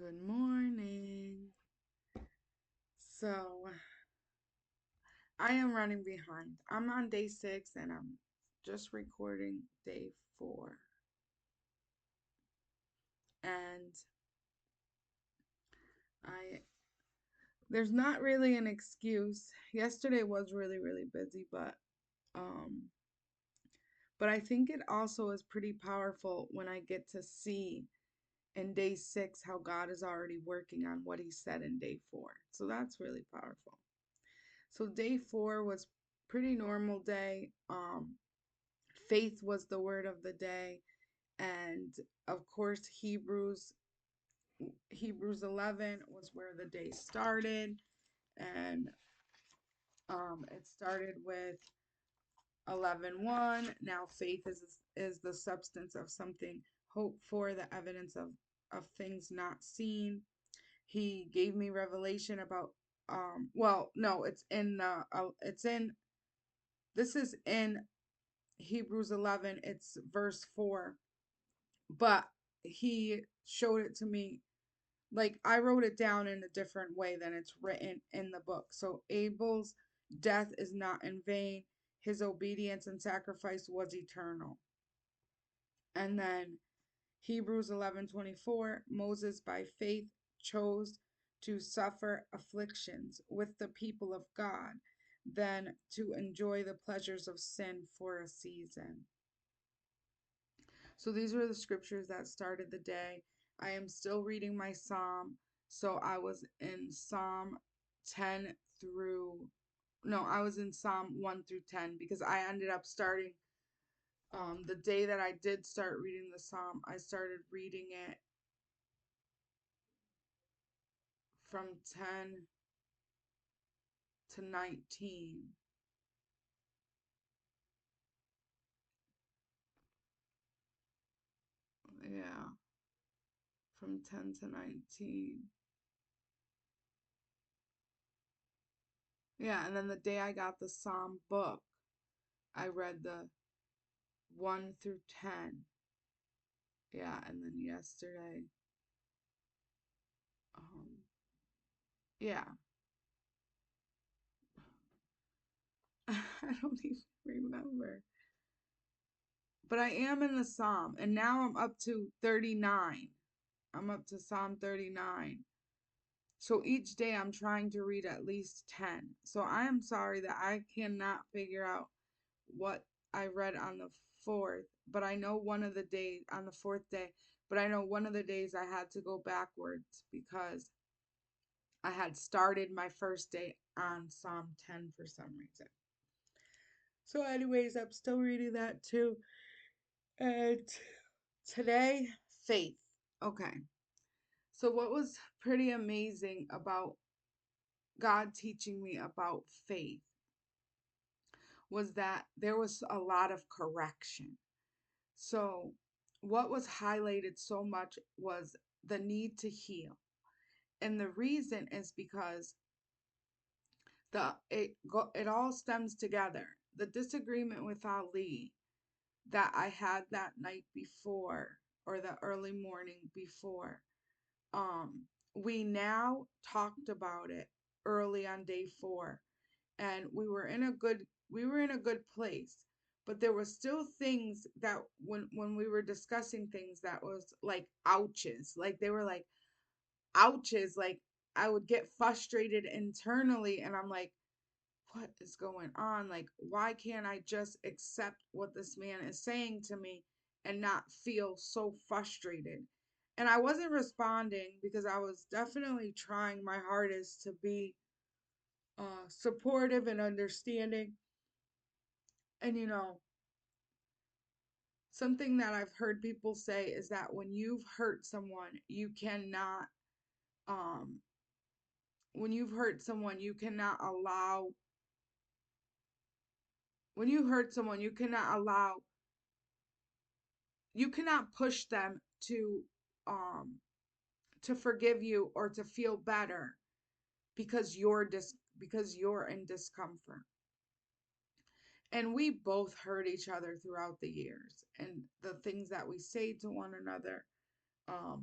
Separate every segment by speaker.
Speaker 1: Good morning. So, I am running behind. I'm on day 6 and I'm just recording day 4. And I there's not really an excuse. Yesterday was really busy, um but I think it also is pretty powerful when I get to see in day 6 how God is already working on what he said in day 4. So that's really powerful. So day 4 was pretty normal day. Faith was the word of the day, and of course Hebrews 11 was where the day started, and it started with 11:1. Now faith is the substance of something hoped for, the evidence of things not seen. He gave me revelation about well, no, it's in this is in Hebrews 11, it's verse 4, but he showed it to me. Like, I wrote it down in a different way than it's written in the book. So Abel's death is not in vain. His obedience and sacrifice was eternal. And then Hebrews 11:24, Moses by faith chose to suffer afflictions with the people of God than to enjoy the pleasures of sin for a season. So these were the scriptures that started the day. I am still reading my psalm. So I was in Psalm 10 through, no, I was in Psalm 1 through 10 because I ended up starting the day that I did start reading the psalm. I started reading it from 10 to 19. Yeah, from 10 to 19. Yeah, and then the day I got the psalm book, I read the 1 through 10. Yeah, and then yesterday, um, yeah, I don't even remember. But I am in the Psalm, and now I'm up to 39. I'm up to Psalm 39. So each day I'm trying to read at least 10. So I am sorry that I cannot figure out what I read on the fourth, but I know one of the days, on the fourth day, but I know one of the days I had to go backwards because I had started my first day on Psalm 10 for some reason. So, anyways, I'm still reading that too. And today, faith. Okay. So, what was pretty amazing about God teaching me about faith was that there was a lot of correction. So, what was highlighted so much was the need to heal. And the reason is because it all stems together. The disagreement with Ali that I had that night before, or the early morning before. Um, we now talked about it early on day 4, and we were in a good place. But there were still things that when we were discussing things that was like ouches, like they were like ouches, like I would get frustrated internally, and I'm like, what is going on? Like, why can't I just accept what this man is saying to me and not feel so frustrated? And I wasn't responding because I was definitely trying my hardest to be supportive and understanding. And something that I've heard people say is that when you've hurt someone, um, you cannot allow, when you hurt someone, you cannot push them um to forgive you or to feel better because because you're in discomfort. And we both hurt each other throughout the years, and the things that we say to one another,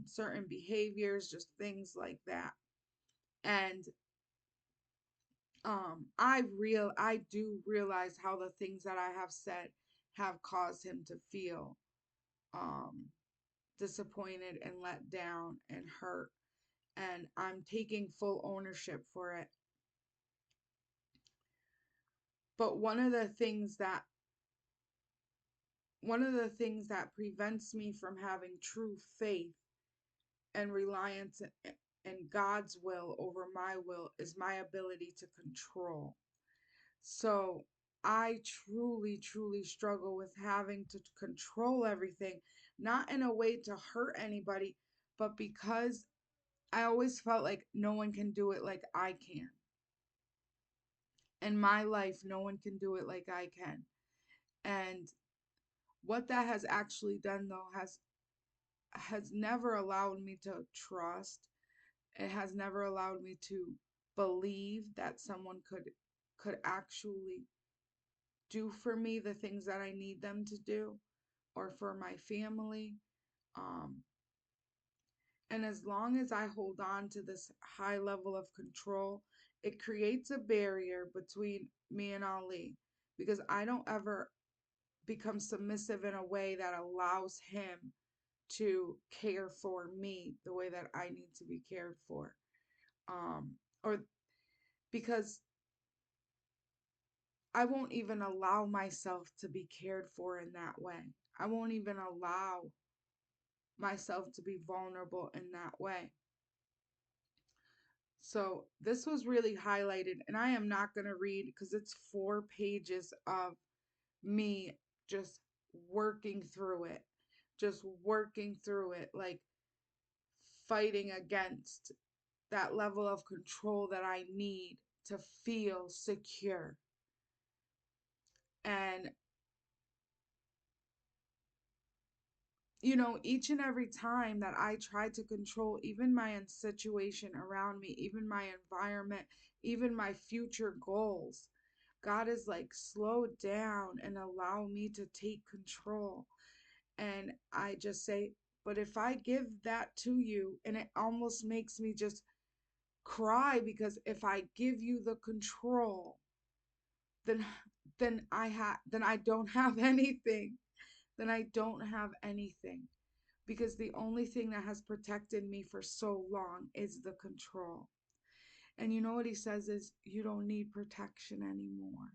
Speaker 1: certain behaviors, just things like that. And I do realize how the things that I have said have caused him to feel um disappointed and let down and hurt, and I'm taking full ownership for it. But one of the things that prevents me from having true faith and reliance in God's will over my will is my ability to control. So I truly, truly struggle with having to control everything, not in a way to hurt anybody, but because I always felt like no one can do it like I can. In my life, no one can do it like I can. And what that has actually done though has never allowed me to trust. It has never allowed me to believe that someone could actually do for me the things that I need them to do, or for my family. Um, and as long as I hold on to this high level of control, it creates a barrier between me and Ali, because I don't ever become submissive in a way that allows him to care for me the way that I need to be cared for. Um, or because I won't even allow myself to be cared for in that way. I won't even allow myself to be vulnerable in that way. So this was really highlighted, and I am not going to read because it's 4 pages of me just working through it, just working through it, like fighting against that level of control that I need to feel secure. And each and every time that I try to control even my situation around me, even my environment, even my future goals, God is like, slow down and allow me to take control. And I just say, but if I give that to you, and it almost makes me just cry, because if I give you the control, then then I don't have anything. Then I don't have anything, because the only thing that has protected me for so long is the control. And you know what he says is, you don't need protection anymore.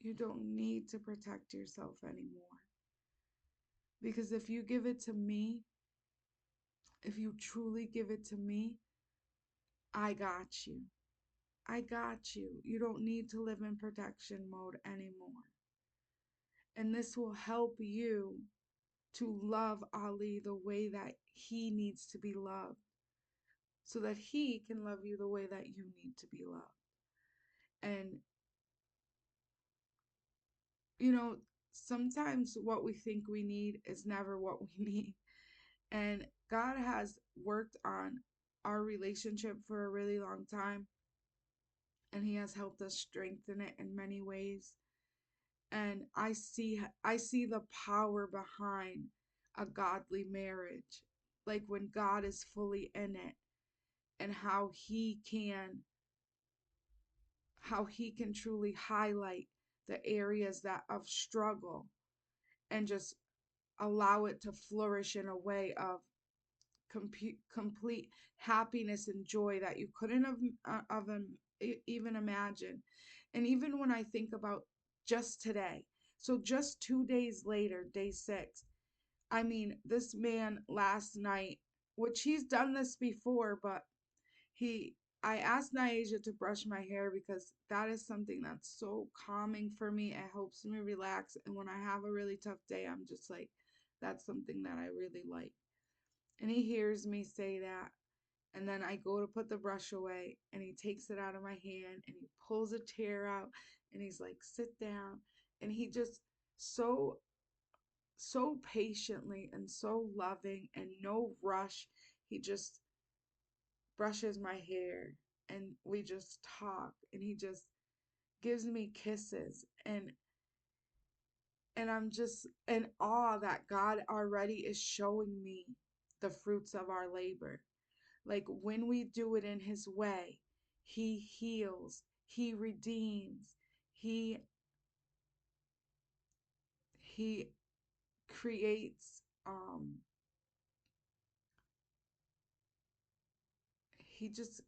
Speaker 1: You don't need to protect yourself anymore. Because if you give it to me, if you truly give it to me, I got you. I got you. You don't need to live in protection mode anymore. And this will help you to love Ali the way that he needs to be loved, so that he can love you the way that you need to be loved. And, you know, sometimes what we think we need is never what we need. And God has worked on our relationship for a really long time, and he has helped us strengthen it in many ways. And I see the power behind a godly marriage, like when God is fully in it, and how he can truly highlight the areas that of struggle, and just allow it to flourish in a way of complete happiness and joy that you couldn't even imagine. And even when I think about just today, so just 2 days later, day 6, I mean, this man last night, which he's done this before, but he I asked Naisha to brush my hair, because that is something that's so calming for me. It helps me relax. And when I have a really tough day, I'm just like, that's something that I really like. And he hears me say that. And then I go to put the brush away, and he takes it out of my hand, and he pulls a chair out, and he's like, sit down. And he just so, so patiently and so loving and no rush, he just brushes my hair, and we just talk, and he just gives me kisses, and I'm just in awe that God already is showing me the fruits of our labor. Like when we do it in his way, he heals, he redeems, he he creates he just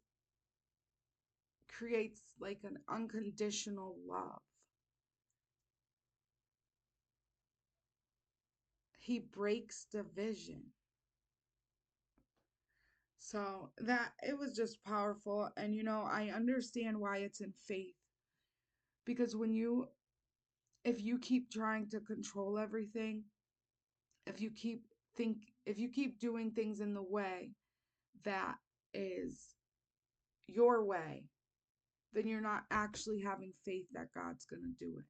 Speaker 1: creates like an unconditional love. He breaks division. So that it was just powerful. And I understand why it's in faith. Because if you keep trying to control everything, if you keep if you keep doing things in the way that is your way, then you're not actually having faith that God's going to do it.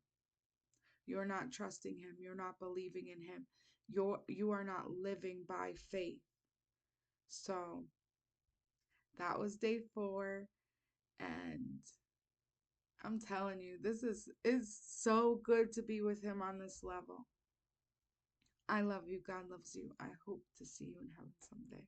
Speaker 1: You're not trusting him, you're not believing in him. You are not living by faith. So, that was day 4, and I'm telling you, this is so good to be with him on this level. I love you. God loves you. I hope to see you in heaven someday.